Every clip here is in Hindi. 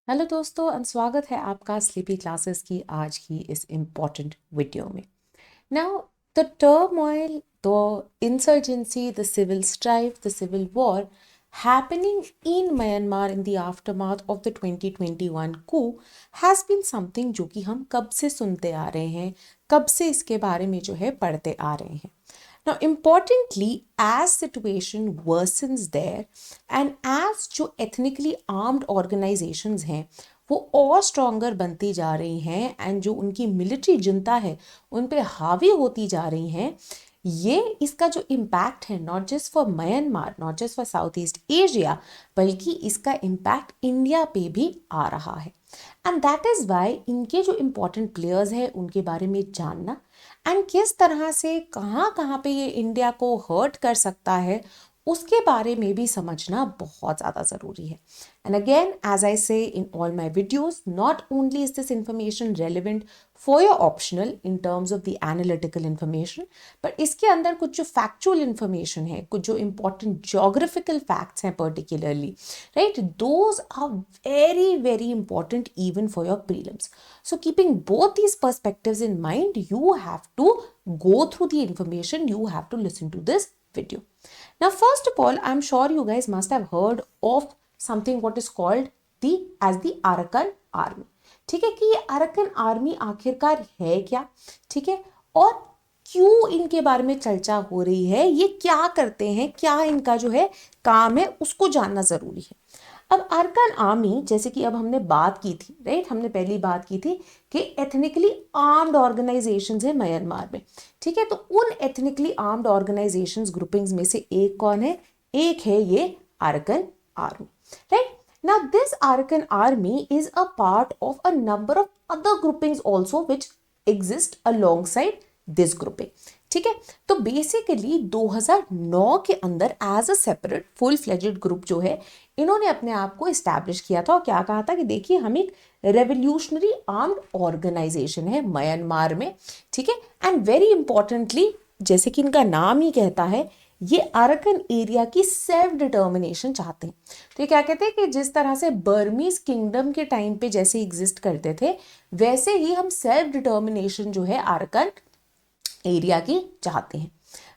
हेलो दोस्तों स्वागत है आपका स्लीपी क्लासेस की आज की इस इम्पॉर्टेंट वीडियो में। Now the turmoil, the insurgency, the civil strife, the civil war happening in Myanmar in the aftermath of the 2021 coup has been something जो कि हम कब से सुनते आ रहे हैं, कब से इसके बारे में जो है पढ़ते आ रहे हैं। Now, importantly, as situation worsens there and as जो ethnically armed organizations हैं वो और स्ट्रॉन्गर बनती जा रही हैं एंड जो उनकी मिलिट्री जनता है उन पे हावी होती जा रही हैं, ये इसका जो इम्पैक्ट है not just for Myanmar, not just for south east Asia, बल्कि इसका इम्पैक्ट इंडिया पे भी आ रहा है। एंड दैट इज़ वाई इनके जो इम्पोर्टेंट प्लेयर्स हैं उनके बारे में जानना एंड किस तरह से कहाँ कहाँ पे ये इंडिया को हर्ट कर सकता है उसके बारे में भी समझना बहुत ज़्यादा ज़रूरी है। And again as I say in all my videos, not only is this information relevant for your optional in terms of the analytical information, but इसके अंदर कुछ जो फैक्चुअल इंफॉर्मेशन है, कुछ जो इंपॉर्टेंट जोग्राफिकल फैक्ट्स हैं particularly, right, those are very very important even for your prelims. So keeping both these perspectives in mind, you have to go through the information, you have to listen to this video. Now first of all, I'm sure you guys must have heard of something what is called the Arakan Army. ठीक है कि ये अरकन आर्मी आखिरकार है क्या, ठीक है, और क्यों इनके बारे में चर्चा हो रही है, ये क्या करते हैं, क्या इनका जो है काम है, उसको जानना जरूरी है। अब अरकान आर्मी, जैसे कि अब हमने बात की थी, राइट, हमने पहली बात की थी कि एथनिकली आर्म्ड ऑर्गेनाइजेशंस है म्यांमार में, ठीक है, तो उन एथनिकली आर्म्ड ऑर्गेनाइजेशंस ग्रुपिंग्स में से एक कौन है, एक है ये अरकान army, right. Now this Arakan army is a part of a number of other groupings also which exist alongside this grouping, ठीक है। तो बेसिकली 2009 के अंदर as a separate full fledged group जो है इन्होंने अपने आप को इस्टेब्लिश किया था और क्या कहा था कि देखिए हम एक रेवोल्यूशनरी आर्म्ड ऑर्गेनाइजेशन है म्यांमार में, ठीक है। एंड वेरी इंपॉर्टेंटली, जैसे कि इनका नाम ही कहता है, ये अरकन एरिया की सेल्फ डिटर्मिनेशन चाहते हैं। तो ये क्या कहते हैं कि जिस तरह से बर्मीज किंगडम के टाइम पे जैसे एग्जिस्ट करते थे वैसे ही हम सेल्फ डिटर्मिनेशन जो है अरकन एरिया की चाहते हैं।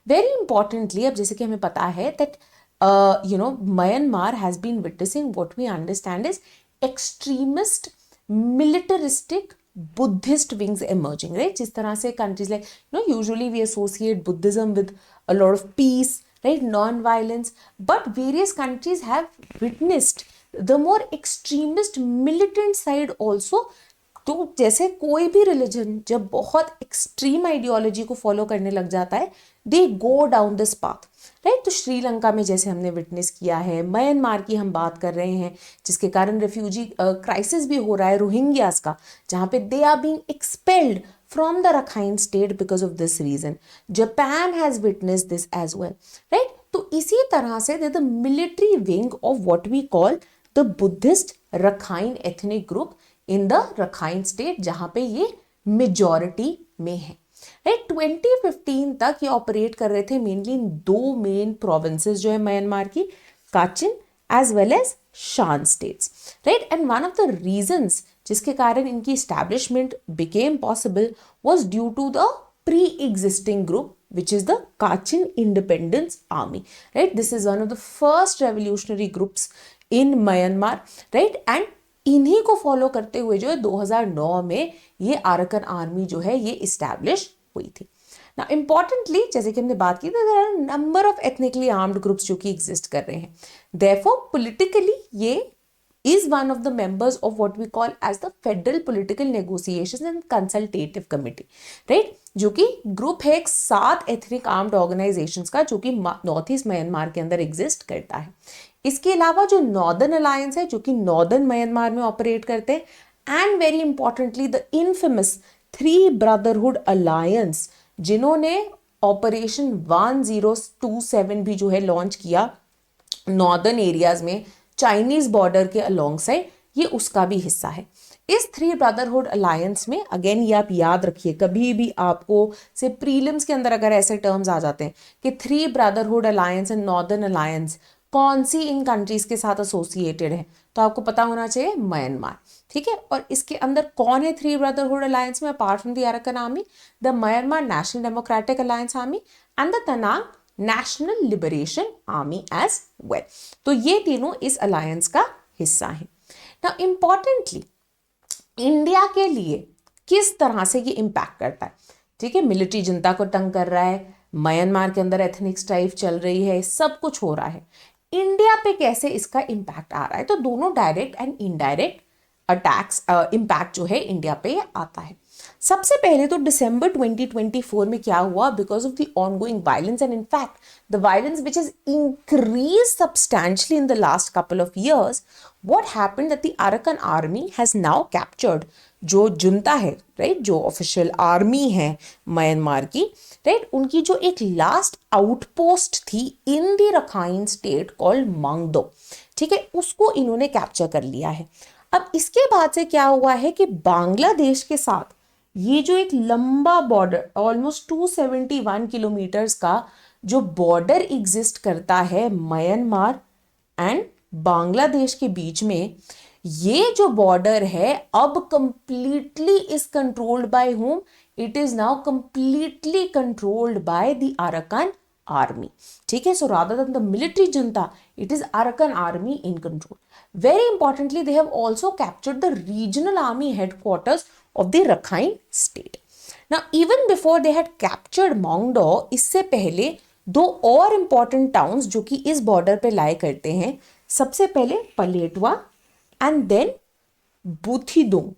वेरी इंपॉर्टेंटली, अब जैसे कि हमें पता है that Myanmar has been witnessing what we understand is extremist militaristic Buddhist wings emerging, right? जिस तरह से countries like, usually we associate Buddhism with a lot of peace, right, non-violence, but various countries have witnessed the more extremist militant side also। तो जैसे कोई भी रिलीजन जब बहुत एक्सट्रीम आइडियोलॉजी को फॉलो करने लग जाता है, they go down this path, right. तो श्रीलंका में जैसे हमने विटनेस किया है, म्यांमार की हम बात कर रहे हैं जिसके कारण रेफ्यूजी क्राइसिस भी हो रहा है रोहिंग्यास का, जहाँ पे they are being expelled from the Rakhine state because of this reason. Japan has witness this as well, right. तो इसी तरह से the military wing of what we call the Buddhist Rakhine ethnic group in the Rakhine state, जहां पे ये मेजॉरिटी में है, राइट। 2015 तक ये ऑपरेट कर रहे थे मेनली इन दो मेन प्रोविंसेस जो है म्यांमार की, Kachin as well as Shan states, right. And one of the reasons जिसके कारण इनकी establishment became possible was due to the pre existing group which is the Kachin Independence Army, right? This is one of the first revolutionary groups in Myanmar, right? And इन्हीं को फॉलो करते हुए जो है 2009 में ये अरकन आर्मी जो है ये इस्टेब्लिश हुई थी। ना इम्पॉर्टेंटली, जैसे कि हमने बात की, there are number of ethnically armed groups जो कि एग्जिस्ट कर रहे हैं। देयरफॉर पोलिटिकली ये is one of the members of what we call as the Federal Political Negotiations and Consultative Committee, right? जो कि ग्रुप है एक 7 एथनिक आर्म्ड ऑर्गेनाइजेशंस का जो कि नॉर्थ ईस्ट म्यांमार के अंदर एग्जिस्ट करता है। इसके अलावा जो नॉर्दर्न अलायंस है जो कि नॉर्दर्न म्यांमार में ऑपरेट करते हैं, and very importantly the infamous 3 brotherhood alliance जिन्होंने ऑपरेशन 1027 भी जो है लॉन्च किया नॉर्दर्न एरियाज में चाइनीज बॉर्डर के अलोंग साइड, ये उसका भी हिस्सा है। इस 3 ब्रदरहुड अलायंस में, अगेन ये आप याद रखिए, कभी भी आपको से प्रीलिम्स के अंदर अगर ऐसे टर्म्स आ जाते हैं कि 3 brotherhood alliance and northern alliance, कौन सी इन कंट्रीज के साथ एसोसिएटेड है, तो आपको पता होना चाहिए म्यांमार, ठीक है। और इसके अंदर कौन है थ्री ब्रदरहुड अलायंस में, apart from the Arakan Army, the Myanmar National Democratic Alliance Army and the Ta'ang National Liberation Army as well. तो ये तीनों इस अलायंस का हिस्सा है। नाउ इंपॉर्टेंटली इंडिया के लिए किस तरह से ये इम्पैक्ट करता है, ठीक है। मिलिट्री जनता को तंग कर रहा है, म्यांमार के अंदर एथनिक स्ट्राइफ चल रही है, सब कुछ हो रहा है, इंडिया पे कैसे इसका इम्पैक्ट आ रहा है। तो दोनों direct and indirect attacks impact जो है इंडिया पे आता है। सबसे पहले तो दिसंबर 2024 में क्या हुआ, because of the ongoing violence and in fact the violence which is increase substantially in the last couple of years, what happened that the Arakan army has now captured, जो जुनता है राइट, जो ऑफिशियल आर्मी है म्यांमार की राइट, उनकी जो एक लास्ट आउटपोस्ट थी in the Rakhine state called Maungdaw, ठीक है, उसको इन्होंने कैप्चर कर लिया है। अब इसके बाद से क्या हुआ है कि बांग्लादेश के साथ ये जो एक लंबा बॉर्डर ऑलमोस्ट 271 किलोमीटर्स का जो बॉर्डर एग्जिस्ट करता है म्यांमार एंड बांग्लादेश के बीच में, ये जो बॉर्डर है अब completely is controlled by whom, it is now completely controlled by the Arakan army, ठीक है। So rather than the military junta, it is Arakan army in control. Very importantly, they have also captured the regional army headquarters of the Rakhine state. Now, even before they had captured Mongdo, इससे पहले दो और important towns जो कि इस border पे lie करते हैं, सबसे पहले पलेटवा एंड देन बुथिदोंग,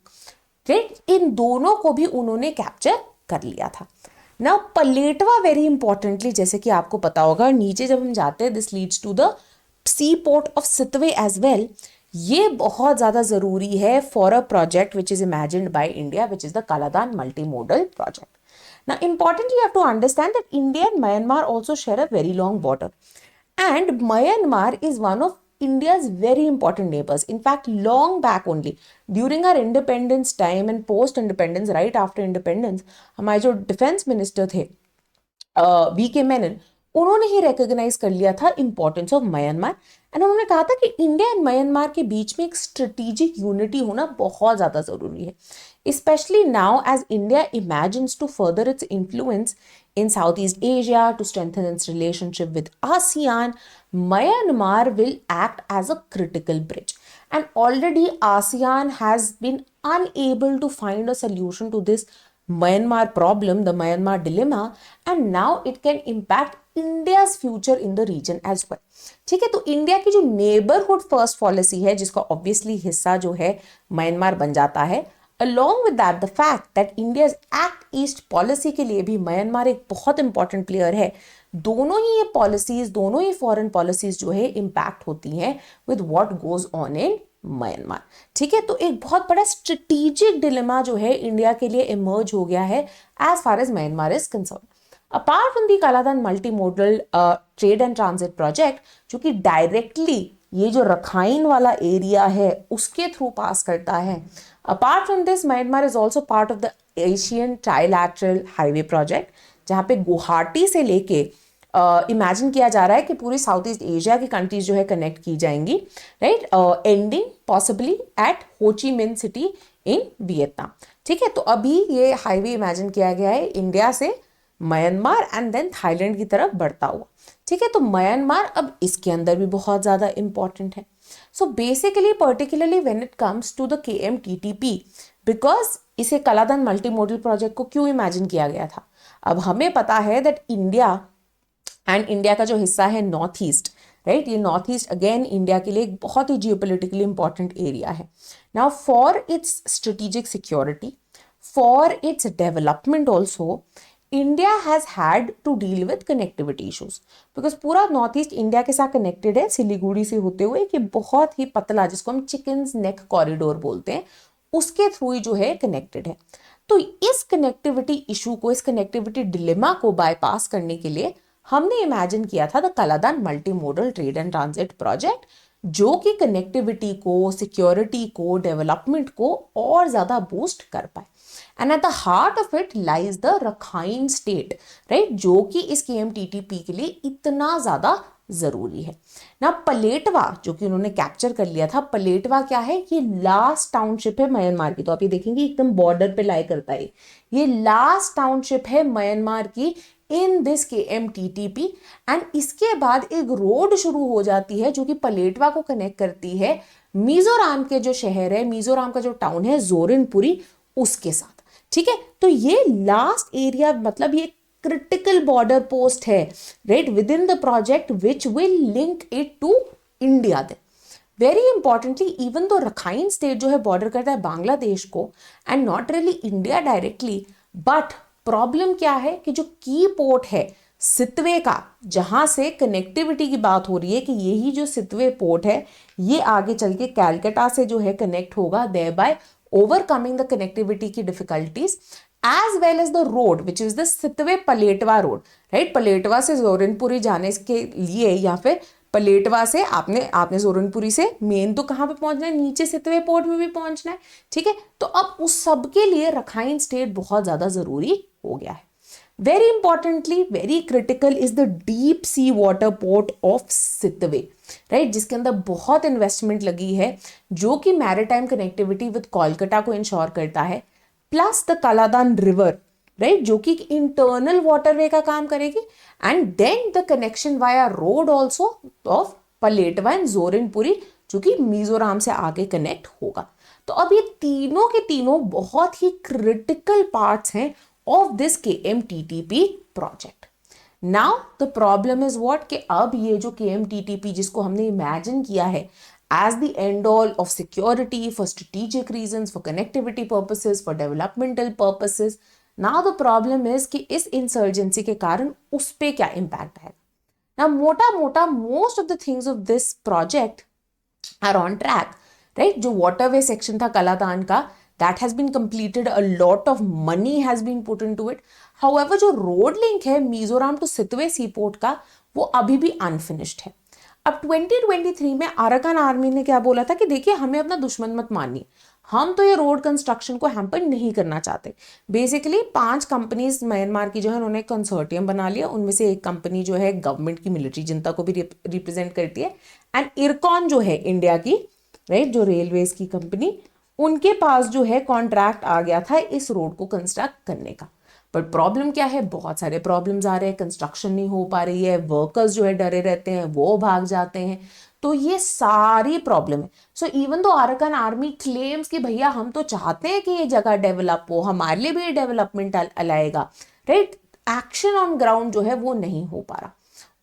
राइट, इन दोनों को भी उन्होंने कैप्चर कर लिया था। नाउ पलेटवा वेरी इंपॉर्टेंटली, जैसे कि आपको पता होगा, नीचे जब हम जाते हैं this leads to the seaport of Sittwe as well, ये बहुत ज़्यादा ज़रूरी है for a project which is imagined by India, which is the Kaladan multimodal project. Now, importantly, you have to understand that India and Myanmar also share a very long border. And Myanmar is one of India's very important neighbors. In fact, long back only, during our independence time and post-independence, right after independence, हमारे जो डिफेंस मिनिस्टर थे वी.के. मेनन, उन्होंने ही रिकॉग्नाइज कर लिया था इंपॉर्टेंस ऑफ म्यांमार एंड उन्होंने कहा था कि इंडिया एंड म्यांमार के बीच में एक स्ट्रेटेजिक यूनिटी होना बहुत ज़्यादा ज़रूरी है, especially now as India imagines to further its influence in Southeast Asia, to strengthen its relationship with ASEAN. Myanmar will act as a critical bridge, and already ASEAN has been unable to find a solution to this Myanmar problem, the Myanmar dilemma, and now it can impact India's future in the region as well. ठीक है, तो इंडिया की जो नेबरहुड फर्स्ट पॉलिसी है, जिसका ऑब्वियसली हिस्सा जो है म्यांमार बन जाता है, along with that the fact that India's Act East policy के लिए भी म्यांमार एक बहुत इंपॉर्टेंट प्लेयर है। दोनों ही ये पॉलिसीज, दोनों ही फॉरेन पॉलिसीज जो है इम्पैक्ट होती हैं with what goes on in Myanmar, ठीक है। तो एक बहुत बड़ा स्ट्रेटेजिक डिलेमा जो है इंडिया के लिए इमर्ज हो गया है as far as Myanmar is concern. Apart from the Kaladan multimodal trade and transit project, जो कि डायरेक्टली ये जो रखाइन वाला एरिया है उसके थ्रू पास करता है, apart from this Myanmar is also part of the Asian trilateral highway project, जहाँ पे गुवाहाटी से लेके इमेजिन किया जा रहा है कि पूरी साउथ ईस्ट एशिया की कंट्रीज जो है कनेक्ट की जाएंगी, राइट, एंडिंग पॉसिबली एट हो ची मिन सिटी इन वियतनाम, ठीक है। तो अभी ये हाईवे इमेजिन किया गया है इंडिया से म्यांमार एंड देन थाईलैंड की तरफ बढ़ता हुआ, ठीक है। तो म्यांमार अब इसके अंदर भी बहुत ज़्यादा इंपॉर्टेंट है। So basically particularly when it comes to the KMTTP, because इसे कालादान मल्टी मोडल प्रोजेक्ट को क्यों इमेजिन किया गया था, अब हमें पता है दैट इंडिया एंड इंडिया का जो हिस्सा है नॉर्थ ईस्ट, राइट, ये नॉर्थ ईस्ट अगेन इंडिया के लिए एक बहुत ही जियोपॉलिटिकली इंपॉर्टेंट एरिया है। Now for its strategic security, for its development also, India has had to deal with connectivity issues, because पूरा नॉर्थ ईस्ट इंडिया के साथ कनेक्टेड है सिलीगुड़ी से होते हुए, कि बहुत ही पतला, जिसको हम चिकन्स नेक कॉरिडोर बोलते हैं, उसके थ्रू ही जो है कनेक्टेड है। तो इस कनेक्टिविटी इशू को, इस कनेक्टिविटी डिलेमा को बाईपास करने के लिए हमने इमेजिन किया था the Kaladan multimodal trade and transit project, जो कि कनेक्टिविटी को, सिक्योरिटी को, डेवलपमेंट को और ज़्यादा बूस्ट कर पाए। And at the heart of it lies the Rakhine state, right, जो कि इस KMTTP के लिए इतना ज़्यादा जरूरी है ना। पलेटवा जो कि उन्होंने कैप्चर कर लिया था, पलेटवा क्या है, ये लास्ट टाउनशिप है म्यांमार की। तो आप ये देखेंगे एकदम बॉर्डर पे लाई करता है, ये लास्ट टाउनशिप है म्यांमार की इन दिस KMTTP। एंड इसके बाद एक रोड शुरू हो जाती है जो कि पलेटवा को कनेक्ट करती है मिजोरम के जो शहर है, मिजोरम का जो टाउन है जोरनपुरी, उसके साथ। ठीक है, तो ये लास्ट एरिया, मतलब ये क्रिटिकल बॉर्डर पोस्ट है, right, within the project which will link it to India. They very importantly, even though Rakhine state जो है बॉर्डर करता है बांग्लादेश को and not really India directly, but problem क्या है कि जो की पोर्ट है सितवे का, जहां से कनेक्टिविटी की बात हो रही है कि यही जो सितवे पोर्ट है ये आगे चल के कैलकाटा से जो है कनेक्ट होगा, देयरबाय ओवरकमिंग द कनेक्टिविटी की difficulties, as well as the road which is the Sittwe Paletwa road, right. Paletwa से जोरनपुरी जाने के लिए, या फिर पलेटवा से आपने जोरनपुरी से मेन तो कहाँ पे पहुंचना है, नीचे सितवे पोर्ट में भी पहुंचना है। ठीक है, तो अब उस सब के लिए रखाइन स्टेट बहुत ज्यादा जरूरी हो गया है। Very importantly, very critical is the deep sea water port of Sittwe, right, जिसके अंदर बहुत इन्वेस्टमेंट लगी है, जो कि मैरिटाइम कनेक्टिविटी विद कोलकाता को इंश्योर करता है, plus the Kaladan river, right, जो कि इंटरनल वाटरवे का काम करेगी, and then the connection via road also of Paletwa and Zorinpui, जो कि मिजोरम से आगे कनेक्ट होगा। तो अब ये तीनों के तीनों बहुत ही क्रिटिकल पार्ट्स हैं of this KMTTP project. Now the problem is what, कि अब ये जो KMTTP जिसको हमने इमेजिन किया है as the end all of security, for strategic reasons, for connectivity purposes, for developmental purposes, now the problem is कि इस insurgency के कारण उस पे क्या impact है। Now मोटा मोटा most of the things of this project are on track, right? जो waterway section था कलादान का, that has been completed, a lot of money has been put into it. However जो road link है मिजोरम to सितवे seaport का, वो अभी भी unfinished है। अब 2023 में अराकान आर्मी ने क्या बोला था कि देखिए हमें अपना दुश्मन मत मानिए, हम तो ये रोड कंस्ट्रक्शन को हैम्पर नहीं करना चाहते। बेसिकली 5 कंपनीज म्यांमार की जो है उन्होंने कंसोर्टियम बना लिया, उनमें से एक कंपनी जो है गवर्नमेंट की मिलिट्री जनता को भी रिप्रेजेंट करती है, एंड इरकॉन जो है इंडिया की, राइट, जो रेलवेज की कंपनी, उनके पास जो है कॉन्ट्रैक्ट आ गया था इस रोड को कंस्ट्रक्ट करने का। बट प्रॉब्लम क्या है, बहुत सारे प्रॉब्लम्स आ रहे हैं, कंस्ट्रक्शन नहीं हो पा रही है, वर्कर्स जो है डरे रहते हैं, वो भाग जाते हैं, तो ये सारी प्रॉब्लम है। So even though Arakan army claims कि भैया हम तो चाहते हैं कि ये जगह डेवलप हो, हमारे लिए भी ये डेवलपमेंट लाएगा, राइट, एक्शन ऑन ग्राउंड जो है वो नहीं हो पा रहा।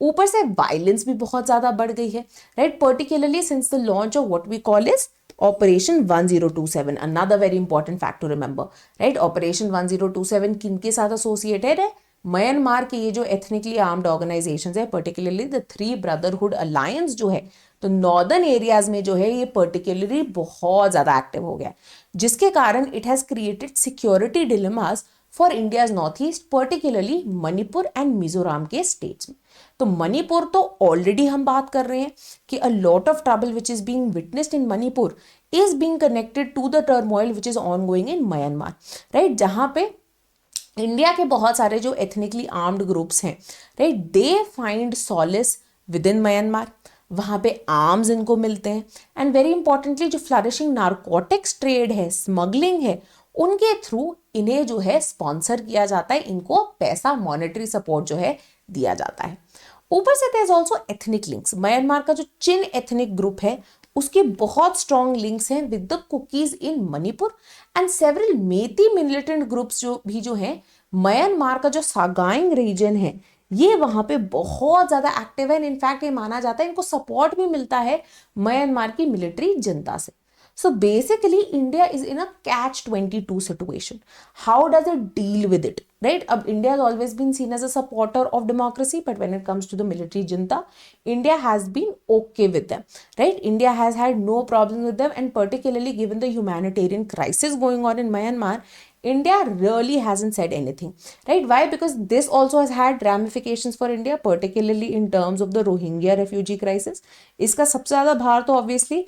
ऊपर से वायलेंस भी बहुत ज्यादा बढ़ गई है, right, particularly since the launch of what we call is operation 1027, another very important fact to remember, right? Operation 1027 किनके साथ एसोसिएटेड है, म्यांमार के ये जो एथनिकली आर्म्ड ऑर्गेनाइजेशंस है, पर्टिकुलरली द 3 ब्रदरहुड अलायंस जो है, तो नॉर्दर्न एरियाज में जो है ये पर्टिकुलरली बहुत ज्यादा एक्टिव हो गया, जिसके कारण it has created security dilemmas for India's north east, particularly Manipur and Mizoram के स्टेट्स में। तो मणिपुर तो ऑलरेडी हम बात कर रहे हैं कि a lot of trouble which is being witnessed in Manipur is being connected to the turmoil which is ongoing in Myanmar, right, जहां पे इंडिया के बहुत सारे जो एथनिकली आर्म्ड ग्रुप्स हैं, right, they find solace within Myanmar, वहाँ पे आर्म्स इनको मिलते हैं, एंड वेरी इंपॉर्टेंटली जो फ्लरिशिंग नारकोटिक्स ट्रेड है, स्मगलिंग है, उनके थ्रू इन्हें जो है स्पॉन्सर किया जाता है, इनको पैसा मॉनेटरी सपोर्ट जो है दिया जाता है। ऊपर से there is also ethnic links, Myanmar का जो चिन एथनिक ग्रुप है उसके बहुत स्ट्रॉन्ग लिंक्स हैं with the Kukis in Manipur, and several Meitei militant groups जो हैं म्यांमार का जो सागाइंग रीजन है ये वहां पे बहुत ज्यादा एक्टिव है। इनफैक्ट ये माना जाता है इनको सपोर्ट भी मिलता है म्यांमार की मिलिट्री जनता से। So basically India is in a catch-22 situation. How does it deal with it, right? अब India has always been seen as a supporter of democracy, but when it comes to the military junta, India has been okay with them, right? India has had no problems with them, and particularly given the humanitarian crisis going on in Myanmar, India really hasn't said anything, right? Why? Because this also has had ramifications for India, particularly in terms of the Rohingya refugee crisis. इसका सबसे ज़्यादा भार तो obviously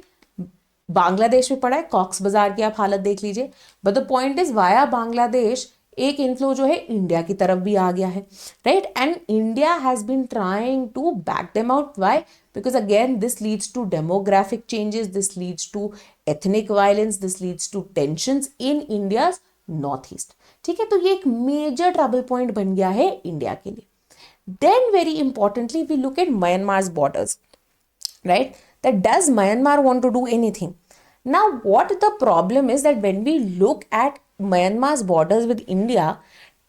बांग्लादेश में पड़ा है, कॉक्स बाजार की आप हालत देख लीजिए, but the point is via Bangladesh एक इनफ्लो जो है इंडिया की तरफ भी आ गया है, right, and India has been trying to back them out. Why? Because again this leads to demographic changes, this leads to ethnic violence, this leads to tensions in India north east. ठीक है, तो ये एक मेजर ट्रबल पॉइंट बन गया है इंडिया के लिए. Then very importantly we look at Myanmar's borders, right? That does Myanmar want to do anything? Now, what the problem is that when we look at Myanmar's borders with India,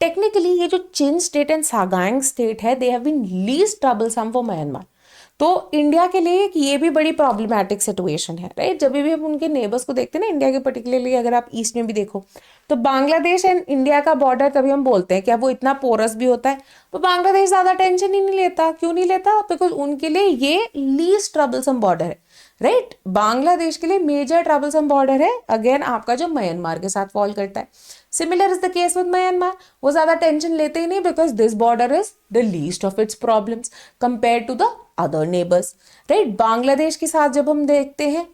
technically ये जो चिन स्टेट एंड सागांग स्टेट है, they have been least troublesome for Myanmar. तो इंडिया के लिए ये भी बड़ी प्रॉब्लमैटिक सिचुएशन है, राइट. जब भी हम उनके नेबर्स को देखते हैं ना, इंडिया के पर्टिकुलरली अगर आप ईस्ट में भी देखो तो बांग्लादेश एंड इंडिया का बॉर्डर, तभी हम बोलते हैं कि अब वो इतना पोरस भी होता है, तो बांग्लादेश ज़्यादा टेंशन ही नहीं लेता. क्यों नहीं लेता? बिकॉज उनके लिए ये लीस्ट ट्रबलसम बॉर्डर है, राइट. बांग्लादेश के लिए मेजर ट्रबलसम बॉर्डर है अगेन आपका जो म्यांमार के साथ फॉल करता है. Similar is the case with Myanmar. वो ज़्यादा टेंशन लेते ही नहीं because this border is the least of its problems compare to the other neighbours, right. Bangladesh के साथ जब हम देखते हैं,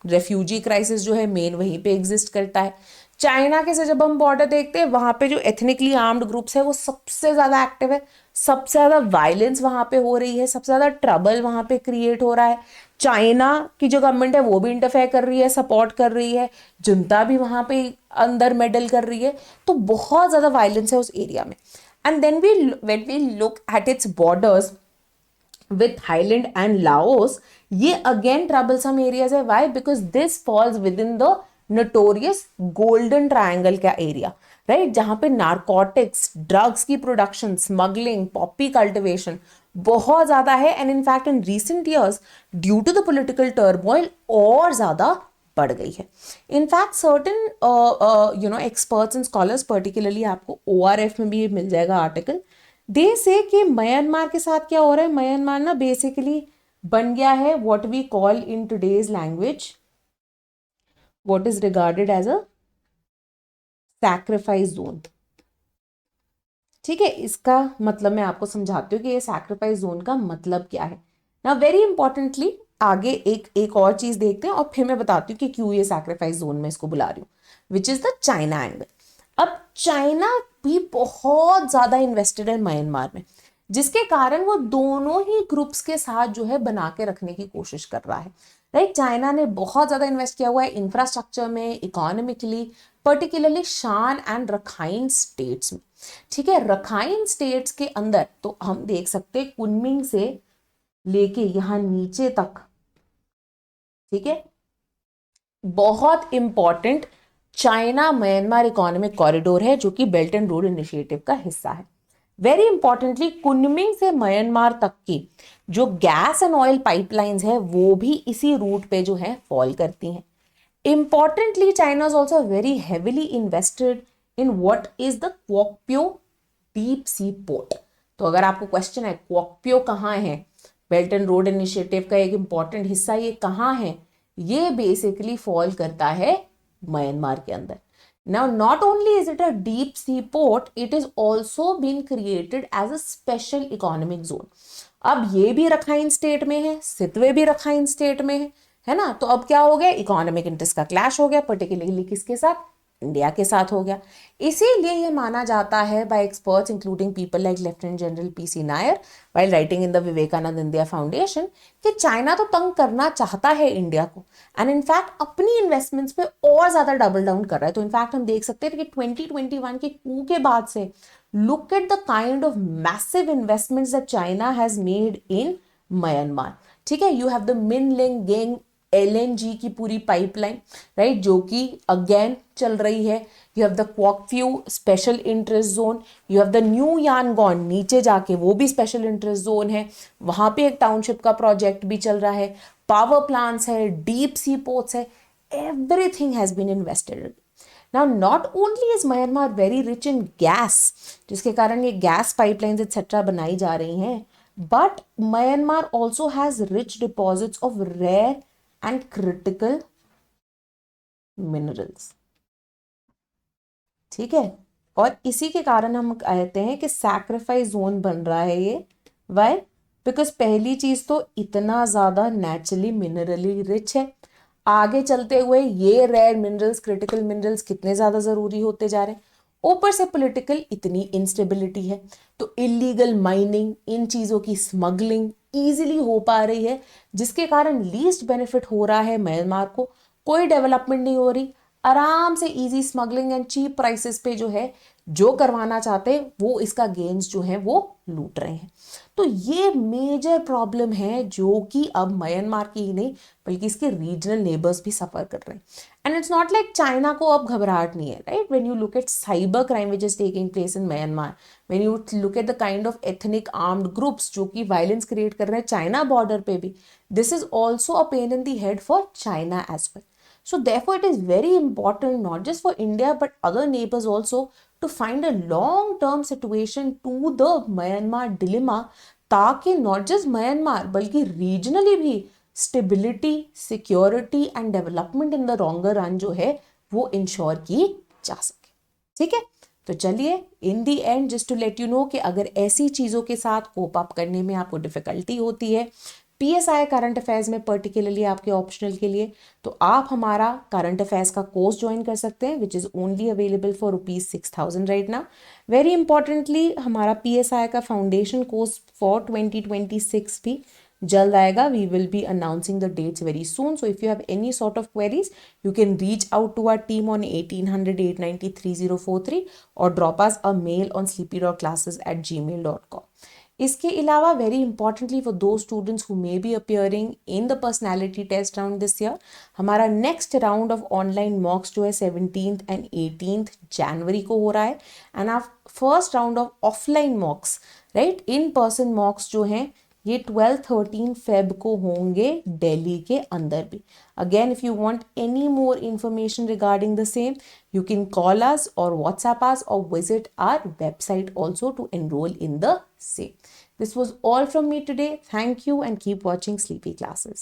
रेफ्यूजी क्राइसिस जो है मेन वहीं पे एग्जिस्ट करता है. चाइना के से जब हम बॉर्डर देखते हैं, वहां पे जो एथनिकली आर्म्ड ग्रुप्स है वो सबसे ज्यादा एक्टिव है, सबसे ज्यादा वायलेंस वहां पे हो रही है, सबसे ज्यादा ट्रबल वहां पे क्रिएट हो रहा है. चाइना की जो गवर्नमेंट है वो भी इंटरफेयर कर रही है, सपोर्ट कर रही है, जनता भी वहां पे अंदर मेडल कर रही है, तो बहुत ज्यादा वायलेंस है उस एरिया में. And then when we look at its borders with Thailand and Laos, ये again troublesome areas है. Why? Because this falls within the notorious golden triangle का area, right? जहाँ पे narcotics, drugs की production, smuggling, poppy cultivation बहुत ज़्यादा है, and in fact in recent years due to the political turmoil और ज़्यादा बढ़ गई है. In fact certain experts and scholars, particularly आपको ORF में भी मिल जाएगा आर्टिकल, दे से कि म्यांमार के साथ क्या हो रहा है. म्यांमार ना बेसिकली बन गया है what we call in today's language what is regarded as a sacrifice zone. ठीक है, इसका मतलब मैं आपको समझाती हूँ कि ये सैक्रिफाइस जोन का मतलब क्या है. ना वेरी इंपॉर्टेंटली आगे एक और चीज देखते हैं और फिर मैं बताती हूँ कि क्यों ये सैक्रिफाइस जोन में इसको बुला रही हूँ, विच इज द चाइना एंगल. अब चाइना भी बहुत ज्यादा इन्वेस्टेड है म्यांमार में, जिसके कारण वो दोनों ही ग्रुप्स के साथ जो है बना के रखने की कोशिश कर रहा है, राइट. चाइना ने बहुत ज्यादा इन्वेस्ट किया हुआ है इंफ्रास्ट्रक्चर में, इकोनॉमिकली, पर्टिकुलरली शान एंड रखाइन स्टेट्स में. ठीक है, रखाइन स्टेट्स के अंदर तो हम देख सकते हैं कुनमिंग से लेके यहां नीचे तक, ठीक है, बहुत important China Myanmar economic corridor है जो कि बेल्ट एंड रोड इनिशिएटिव का हिस्सा है. वेरी इंपॉर्टेंटली कुनमिंग से म्यांमार तक की जो गैस एंड ऑयल पाइपलाइंस है वो भी इसी रूट पे जो है फॉल करती हैं. Importantly China is also very heavily invested in what is the Kyaukphyu deep sea port. तो अगर आपको क्वेश्चन है क्वॉकप्यो कहाँ है, बेल्ट एंड रोड इनिशिएटिव का एक इंपॉर्टेंट हिस्सा, ये कहाँ है, ये बेसिकली फॉल करता है म्यांमार के अंदर. Now, not only is it a deep sea port, it is also been created as a special economic zone. अब ये भी रखाइन स्टेट में है, सितवे भी रखाइन स्टेट में है ना. तो अब क्या हो गया, इकोनॉमिक इंटरेस्ट का क्लैश हो गया, पर्टिकुलरली किसके साथ, इंडिया के साथ हो गया. इसीलिए ये माना जाता है by experts including people like lieutenant general PC Nair while writing in the Vivekananda India foundation कि चाइना तो तंग करना चाहता है इंडिया को एंड इनफैक्ट अपनी इन्वेस्टमेंट्स पे और ज्यादा डबल डाउन कर रहा है. तो इनफैक्ट हम देख सकते हैं कि 2021 के कू के बाद से look at the kind of massive investments that China has made in Myanmar. ठीक है, यू हैव द मिनलिंग गेंग LNG की पूरी पाइपलाइन, राइट, जो कि अगेन चल रही है. You have the Kyaukphyu special interest zone, you have the new Yangon नीचे जाके वो भी स्पेशल इंटरेस्ट जोन है, वहां पे एक टाउनशिप का प्रोजेक्ट भी चल रहा है, पावर प्लांट्स है, डीप सी पोर्ट्स है, everything has been invested. Now, not only is Myanmar very rich in gas, जिसके कारण ये गैस पाइपलाइंस एक्सेट्रा बनाई जा रही हैं, but Myanmar also has rich deposits of rare and critical minerals. ठीक है, और इसी के कारण हम कहते हैं कि सैक्रिफाइस जोन बन रहा है ये. वाई? बिकॉज पहली चीज तो इतना ज्यादा नेचुरली मिनरली रिच है, आगे चलते हुए ये रेयर मिनरल्स, क्रिटिकल मिनरल्स कितने ज्यादा जरूरी होते जा रहे हैं, ऊपर से पॉलिटिकल इतनी इंस्टेबिलिटी है, तो इलीगल माइनिंग, इन चीज़ों की स्मगलिंग ईजिली हो पा रही है, जिसके कारण लीस्ट बेनिफिट हो रहा है म्यांमार को। कोई डेवलपमेंट नहीं हो रही, आराम से easy smuggling and cheap prices पे जो है जो करवाना चाहते हैं वो इसका गेन्स जो है वो लूट रहे हैं। तो ये मेजर प्रॉब्लम है जो कि अब म्यांमार की ही नहीं बल्कि इसके रीजनल नेबर्स भी सफर कर रहे हैं। And it's not like China को अब घबराहट नहीं है, right? When you look at cyber crime which is taking place in Myanmar, when you look at the kind of ethnic armed groups जो कि वायलेंस क्रिएट कर रहे हैं चाइना बॉर्डर पे भी, this is also a pain in the head for China as well. So therefore, it is very important not just for India but other neighbors also to find a long-term situation to the Myanmar dilemma, ताकि not just Myanmar बल्कि regionally भी stability, security and development in the longer run जो है वो ensure की जा सके. ठीक है, तो चलिए in the end just to let you know कि अगर ऐसी चीज़ों के साथ कोप अप करने में आपको डिफिकल्टी होती है पीएसआई करंट अफेयर्स में, पर्टिकुलरली आपके ऑप्शनल के लिए, तो आप हमारा करंट अफेयर्स का कोर्स ज्वाइन कर सकते हैं which is only available for ₹6,000 right now. Very importantly हमारा पीएसआई का फाउंडेशन कोर्स फॉर 2026 भी जल्द आएगा. We will be announcing the dates very soon. So if you have any sort of queries you can reach out to our team on 1800-890-3043 or drop us a mail on sleepy.classes@gmail.com. इसके अलावा very importantly for those students who may be appearing in the personality test round this year, हमारा next round of online mocks जो है 17th एंड 18th जनवरी को हो रहा है. एंड आप first round of offline मॉक्स, right, in person मॉक्स जो हैं ये 12-13 फेब को होंगे दिल्ली के अंदर भी. Again if you want any more information regarding the same you can call us or WhatsApp us or visit our website also to enroll in the same. This was all from me today. Thank you and keep watching Sleepy Classes.